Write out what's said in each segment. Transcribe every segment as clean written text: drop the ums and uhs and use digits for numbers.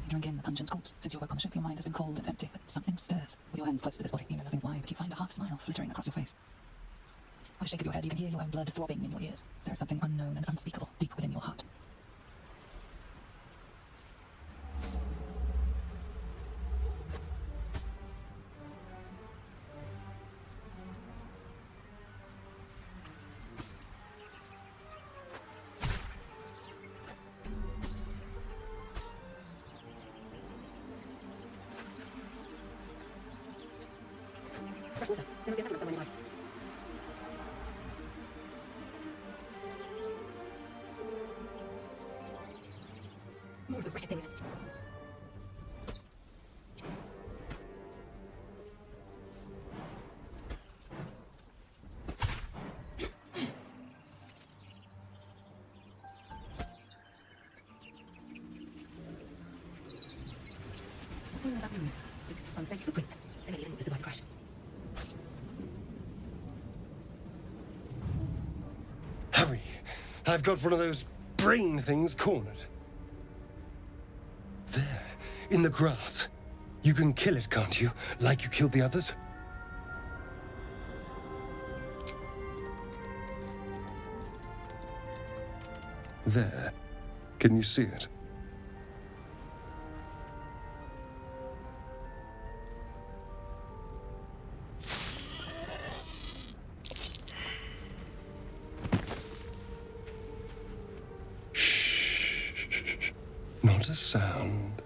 You drink in the pungent corpse. Since your work on the ship, your mind has been cold and empty, but something stirs. With your hands close to this body, you know nothing why, but you find a half-smile flittering across your face. With a shake of your head, you can hear your own blood throbbing in your ears. There is something unknown and unspeakable deep within your heart. Fresh water. There must be a settlement somewhere nearby. More of those wretched things. What's going on with that room? Looks unsafe footprints. They may even survive the crash. Hurry! I've got one of those brain things cornered. There, in the grass. You can kill it, can't you? Like you killed the others? There. Can you see it? Not a sound.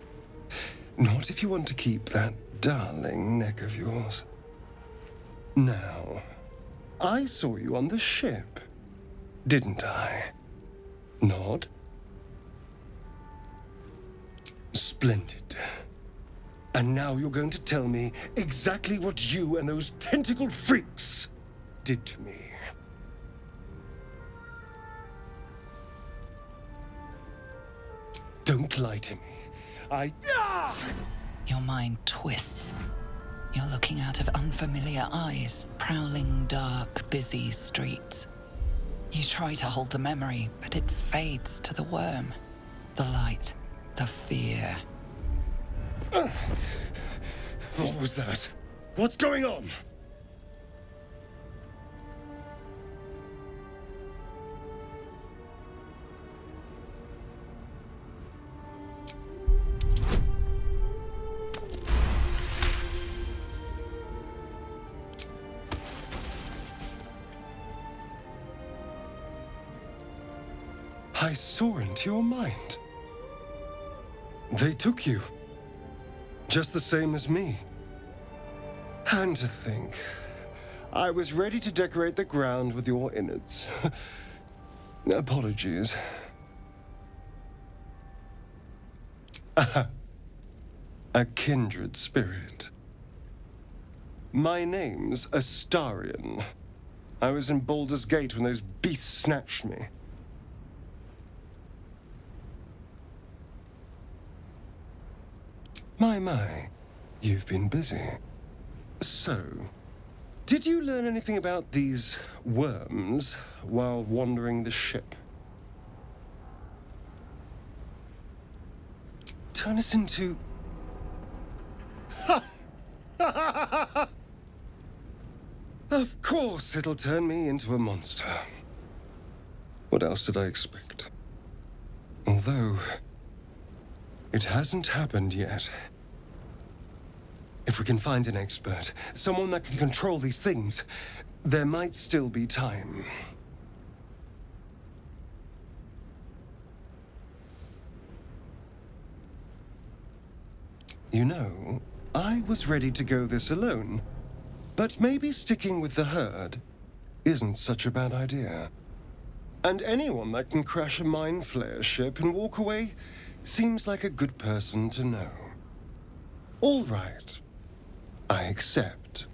Not if you want to keep that darling neck of yours. Now, I saw you on the ship, didn't I? Nod? Splendid. And now you're going to tell me exactly what you and those tentacled freaks did to me. Don't lie to me. Your mind twists. You're looking out of unfamiliar eyes, prowling dark, busy streets. You try to hold the memory, but it fades to the worm. The light, the fear. What was that? What's going on? I saw into your mind. They took you. Just the same as me. And to think, I was ready to decorate the ground with your innards. Apologies. A kindred spirit. My name's Astarion. I was in Baldur's Gate when those beasts snatched me. My, you've been busy. So, did you learn anything about these worms while wandering the ship? Turn us into... Of course it'll turn me into a monster. What else did I expect? Although, it hasn't happened yet. If we can find an expert, someone that can control these things, there might still be time. You know, I was ready to go this alone, but maybe sticking with the herd isn't such a bad idea. And anyone that can crash a mind flayer ship and walk away seems like a good person to know. All right. I accept.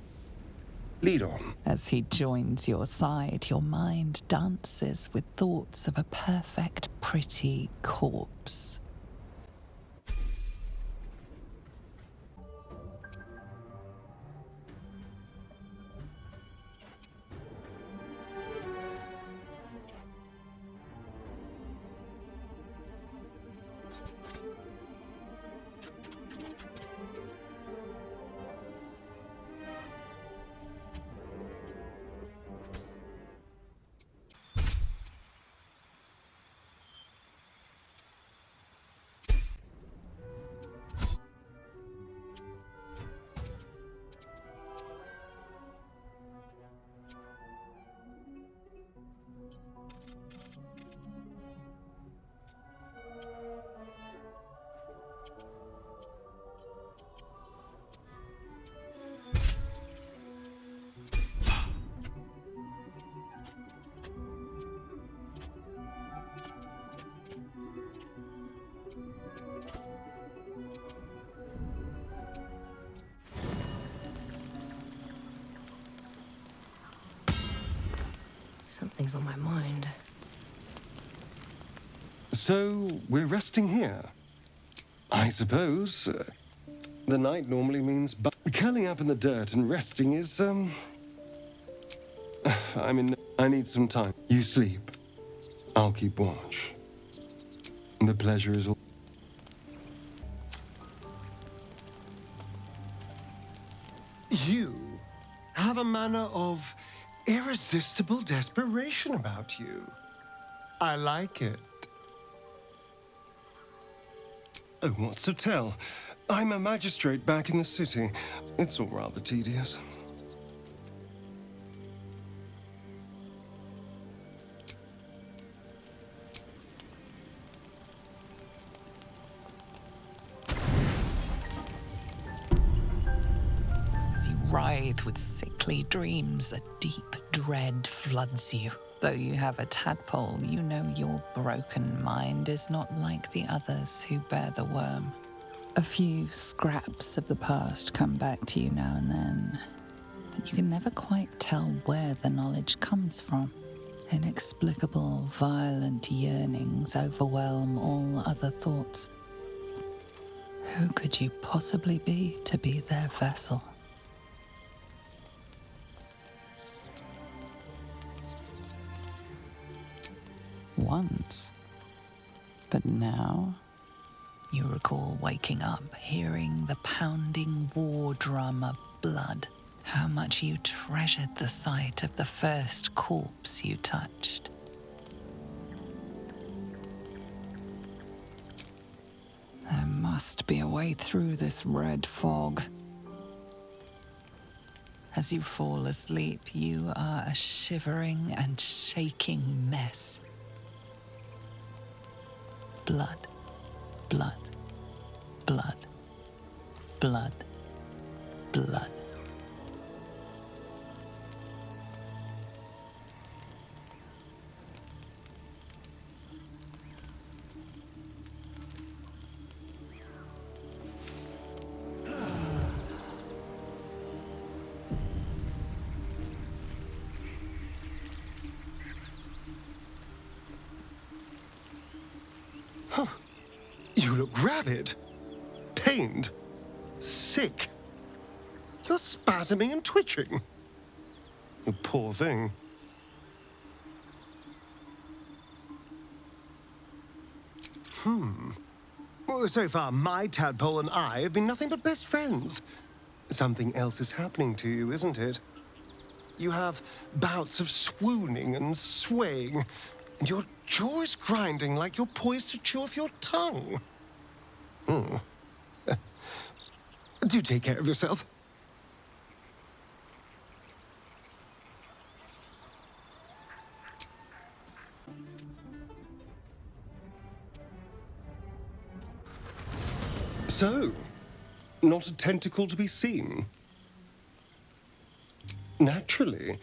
Lead on. As he joins your side, your mind dances with thoughts of a perfect, pretty corpse. Something's on my mind. So, we're resting here. I suppose. The night normally means curling up in the dirt and resting is, I need some time. You sleep. I'll keep watch. The pleasure is all. You have a manner of irresistible desperation about you. I like it. Oh, what's to tell? I'm a magistrate back in the city. It's all rather tedious. As you writhe with sickly dreams, a deep dread floods you. Though you have a tadpole, you know your broken mind is not like the others who bear the worm. A few scraps of the past come back to you now and then, but you can never quite tell where the knowledge comes from. Inexplicable, violent yearnings overwhelm all other thoughts. Who could you possibly be to be their vessel? Once. But now, you recall waking up, hearing the pounding war drum of blood. How much you treasured the sight of the first corpse you touched. There must be a way through this red fog. As you fall asleep, you are a shivering and shaking mess. Blood, blood, blood, blood, blood. You look rabid, pained, sick. You're spasming and twitching. You poor thing. Well, so far, my tadpole and I have been nothing but best friends. Something else is happening to you, isn't it? You have bouts of swooning and swaying, and your jaw is grinding like you're poised to chew off your tongue. Do take care of yourself. So, not a tentacle to be seen? Naturally,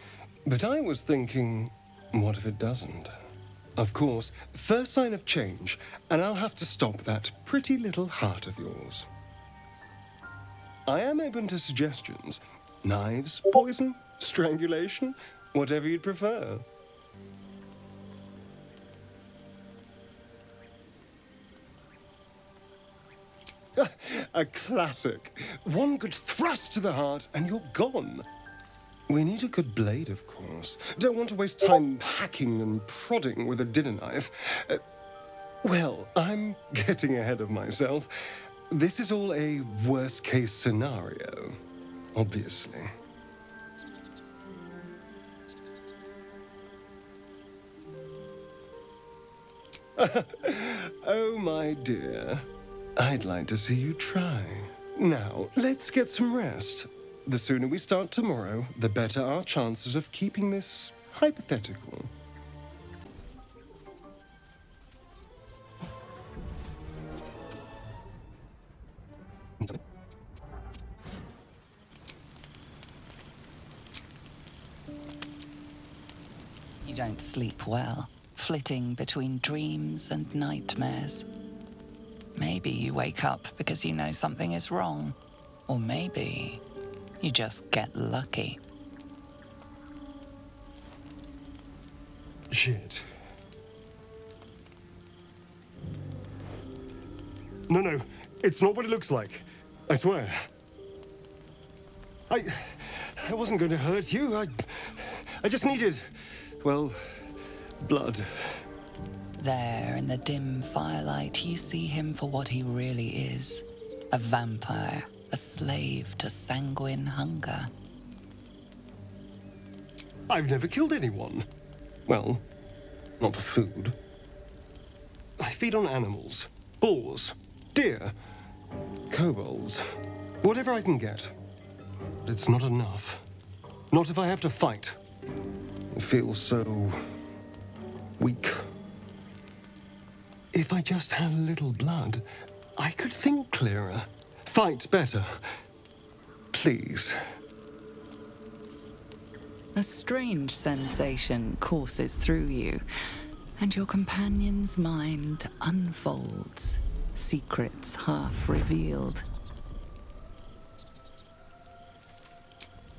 but I was thinking, what if it doesn't? Of course, first sign of change, and I'll have to stop that pretty little heart of yours. I am open to suggestions. Knives, poison, strangulation, whatever you'd prefer. A classic. One good thrust to the heart and you're gone. We need a good blade, of course. Don't want to waste time hacking and prodding with a dinner knife. Well, I'm getting ahead of myself. This is all a worst-case scenario, obviously. Oh, my dear. I'd like to see you try. Now, let's get some rest. The sooner we start tomorrow, the better our chances of keeping this hypothetical. You don't sleep well, flitting between dreams and nightmares. Maybe you wake up because you know something is wrong, or maybe you just get lucky. Shit. No, it's not what it looks like. I swear. I wasn't going to hurt you. I just needed, well, blood. There, in the dim firelight, you see him for what he really is. A vampire, a slave to sanguine hunger. I've never killed anyone. Well, not for food. I feed on animals. Boars. Deer. Kobolds. Whatever I can get. But it's not enough. Not if I have to fight. I feel so weak. If I just had a little blood, I could think clearer. Fight better. Please. A strange sensation courses through you, and your companion's mind unfolds, secrets half revealed.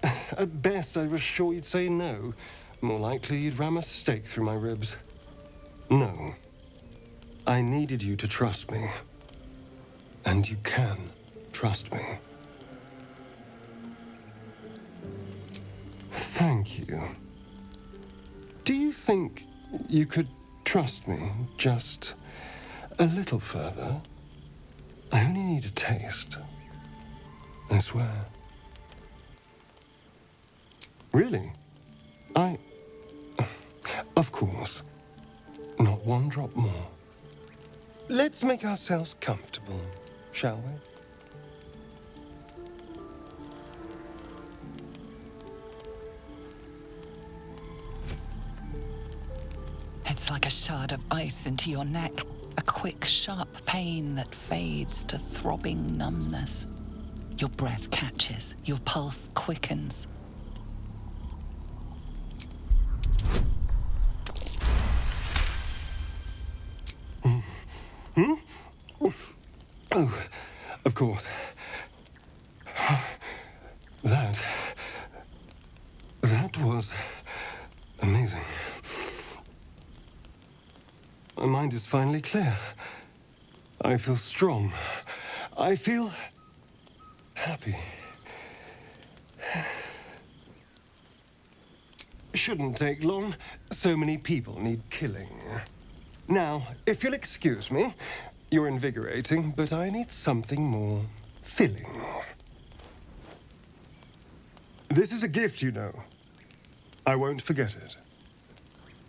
At best, I was sure you'd say no. More likely, you'd ram a stake through my ribs. No. I needed you to trust me. And you can trust me. Thank you. Do you think you could trust me just a little further? I only need a taste. I swear. Really? Of course. Not one drop more. Let's make ourselves comfortable, shall we? It's like a shard of ice into your neck, a quick, sharp pain that fades to throbbing numbness. Your breath catches, your pulse quickens. Oh, of course. That was amazing. My mind is finally clear. I feel strong. I feel happy. Shouldn't take long. So many people need killing. Now, if you'll excuse me, you're invigorating, but I need something more filling. This is a gift, you know. I won't forget it.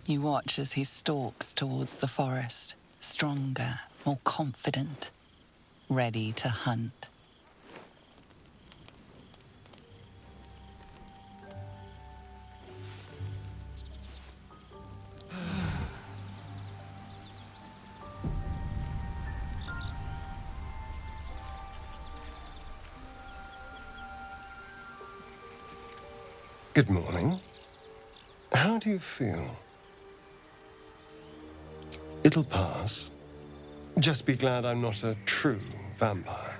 You watch as he stalks towards the forest, stronger, more confident, ready to hunt. Good morning. How do you feel? It'll pass. Just be glad I'm not a true vampire.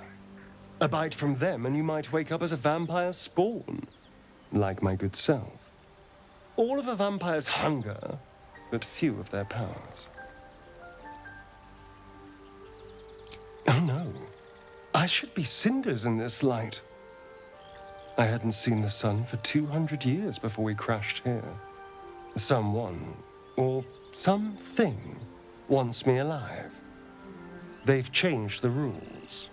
A bite from them and you might wake up as a vampire spawn, like my good self. All of a vampire's hunger, but few of their powers. Oh no, I should be cinders in this light. I hadn't seen the sun for 200 years before we crashed here. Someone, or something, wants me alive. They've changed the rules.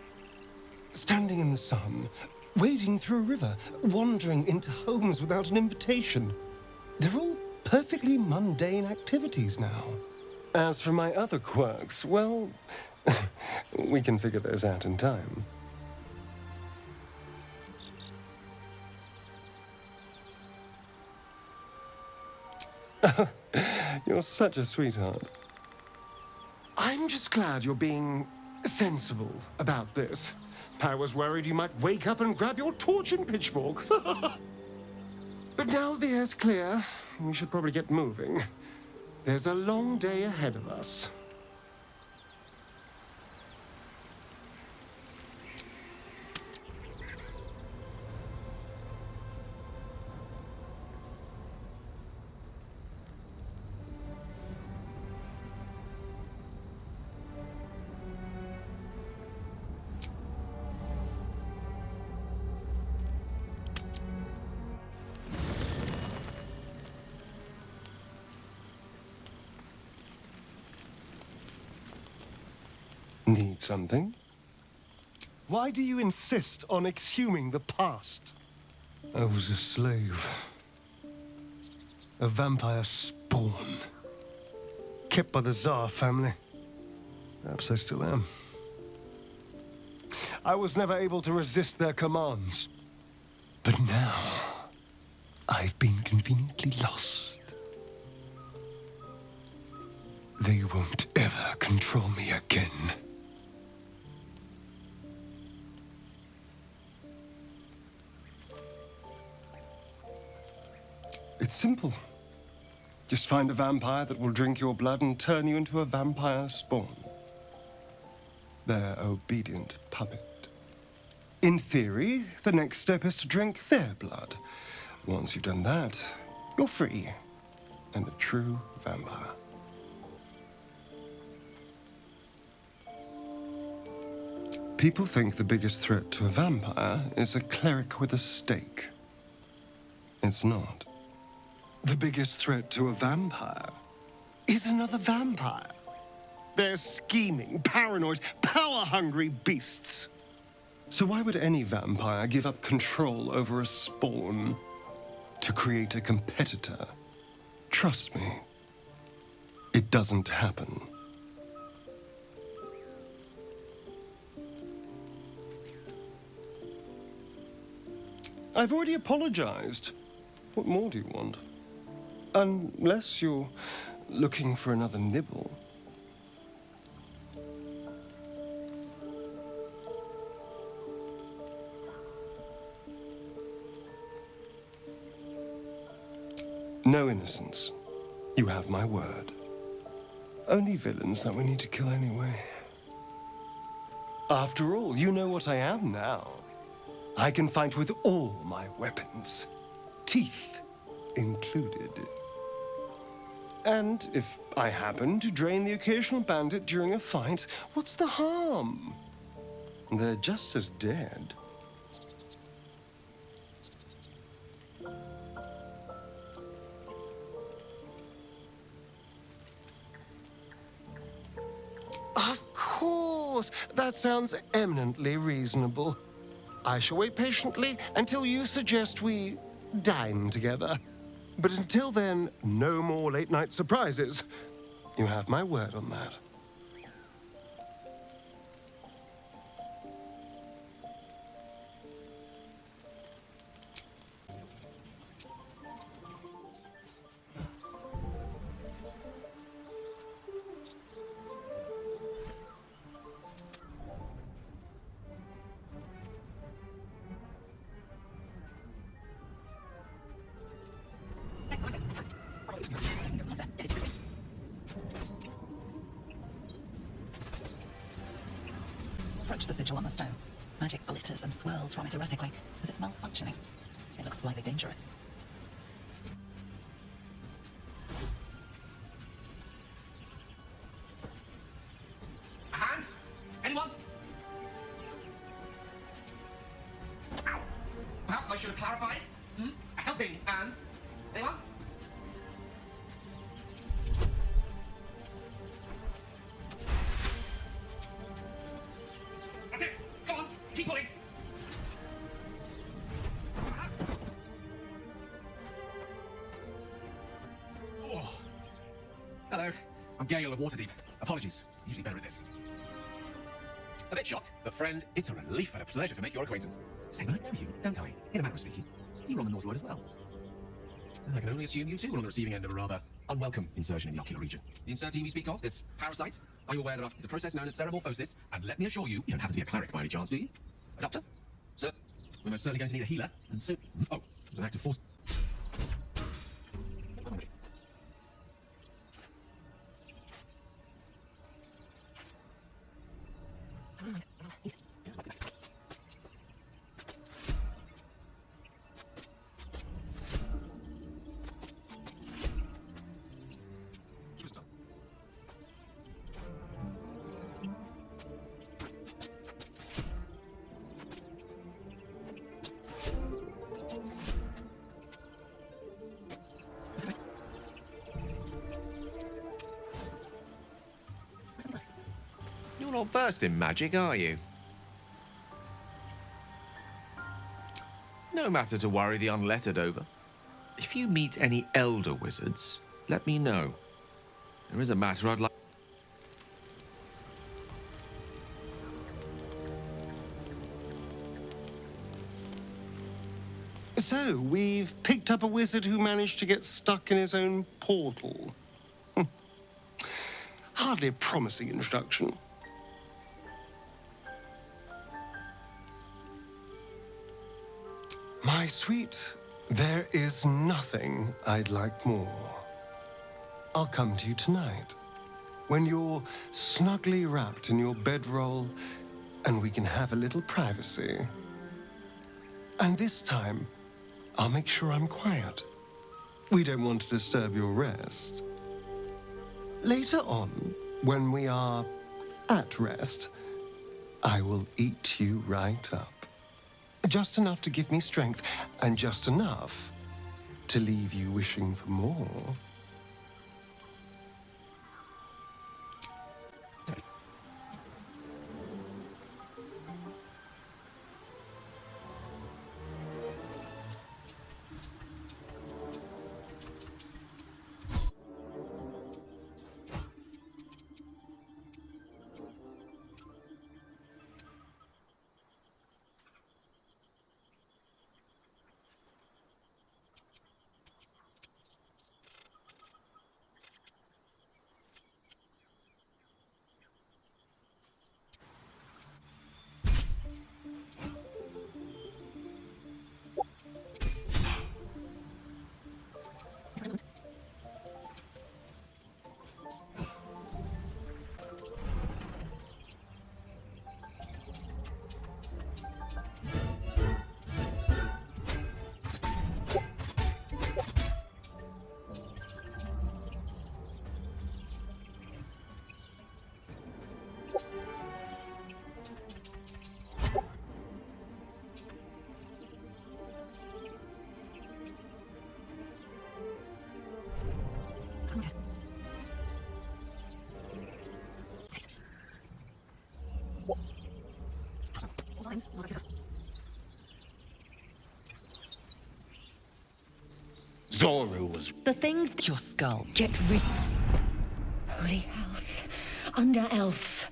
Standing in the sun, wading through a river, wandering into homes without an invitation. They're all perfectly mundane activities now. As for my other quirks, well, we can figure those out in time. You're such a sweetheart. I'm just glad you're being sensible about this. I was worried you might wake up and grab your torch and pitchfork. But now the air's clear, we should probably get moving. There's a long day ahead of us. Need something? Why do you insist on exhuming the past? I was a slave. A vampire spawn. Kept by the Tsar family. Perhaps I still am. I was never able to resist their commands. But now, I've been conveniently lost. They won't ever control me again. It's simple. Just find a vampire that will drink your blood and turn you into a vampire spawn. Their obedient puppet. In theory, the next step is to drink their blood. Once you've done that, you're free and a true vampire. People think the biggest threat to a vampire is a cleric with a stake. It's not. The biggest threat to a vampire is another vampire. They're scheming, paranoid, power-hungry beasts. So why would any vampire give up control over a spawn to create a competitor? Trust me, it doesn't happen. I've already apologized. What more do you want? Unless you're looking for another nibble. No innocence. You have my word. Only villains that we need to kill anyway. After all, you know what I am now. I can fight with all my weapons, teeth included. And if I happen to drain the occasional bandit during a fight, what's the harm? They're just as dead. Of course! That sounds eminently reasonable. I shall wait patiently until you suggest we dine together. But until then, no more late-night surprises. You have my word on that. Approach the sigil on the stone. Magic glitters and swirls from it erratically, as if malfunctioning. It looks slightly dangerous. A hand? Anyone? Ow. Perhaps I should have clarified. A helping hand? Anyone? That's it! Go on! Keep pulling! Oh. Hello, I'm Gale of Waterdeep. Apologies, usually better at this. A bit shocked, but friend, it's a relief and a pleasure to make your acquaintance. Say, I know you, don't I? In a manner of speaking. You were on the North Road as well. And I can only assume you too were on the receiving end of a rather unwelcome insertion in the ocular region. The insert we speak of, this parasite, are you aware that it's a process known as ceramorphosis? And let me assure you, you don't happen to be a cleric by any chance, do you? A doctor? Sir, we're most certainly going to need a healer, and so... Oh, it was an act of force... You're not versed in magic, are you? No matter to worry the unlettered over. If you meet any elder wizards, let me know. There is a matter I'd like. So, we've picked up a wizard who managed to get stuck in his own portal. Hardly a promising introduction. My sweet, there is nothing I'd like more. I'll come to you tonight, when you're snugly wrapped in your bedroll and we can have a little privacy. And this time, I'll make sure I'm quiet. We don't want to disturb your rest. Later on, when we are at rest, I will eat you right up. Just enough to give me strength, and just enough to leave you wishing for more. Zoru was... The things Your skull. get rid. Holy hells. Under elf.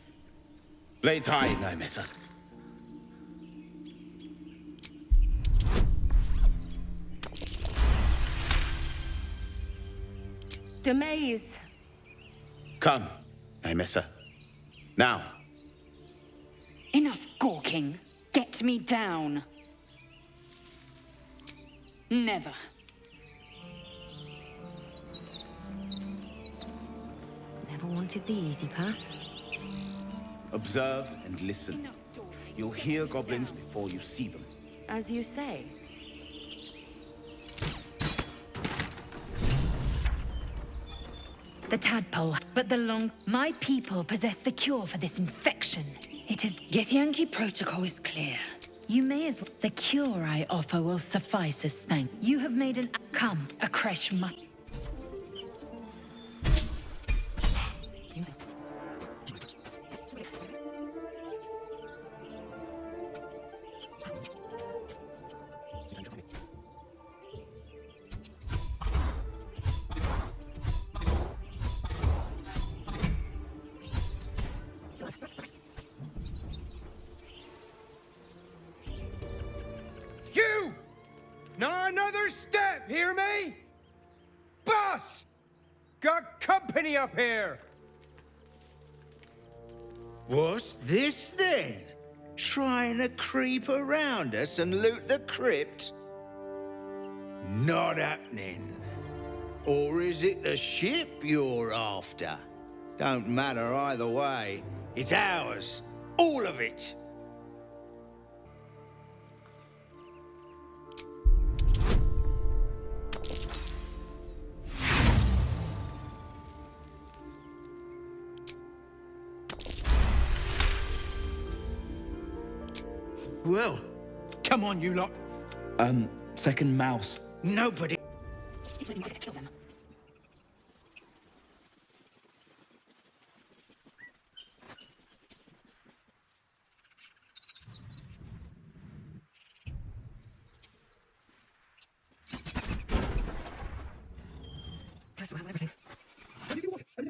Lay tight, Naimessa. Demaze. Come, Naimessa. Now. Enough gawking. Get me down. Never. Never wanted the easy path. Observe and listen. You'll hear goblins before you see them. As you say. The tadpole, but the long... My people possess the cure for this infection. It is... Githyanki protocol is clear. You may as well... The cure I offer will suffice as thank. You have made an... Come, a creche must... You! Not another step, hear me? Boss! Got company up here! What's this then? Trying to creep around us and loot the crypt? Not happening. Or is it the ship you're after? Don't matter either way. It's ours. All of it. Well, come on, you lot. Second mouse. Nobody. It wouldn't work to kill them.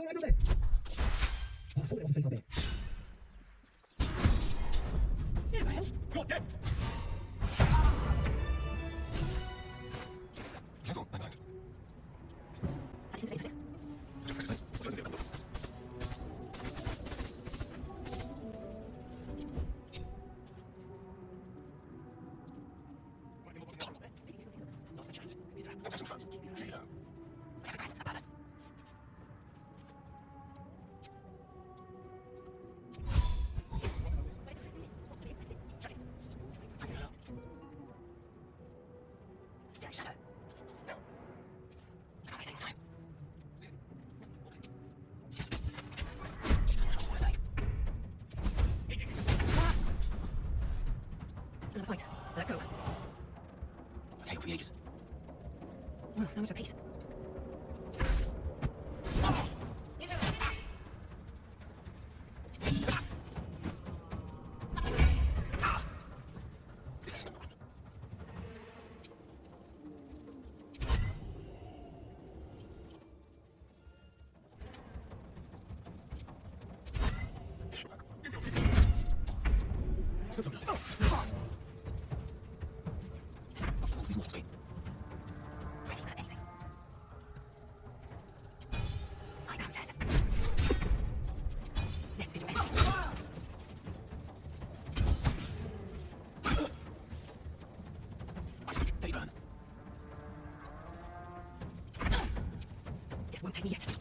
You're dead! Level my mind. Another fight. Let's go. Tale for the ages. Oh, so much for peace. Won't take me yet.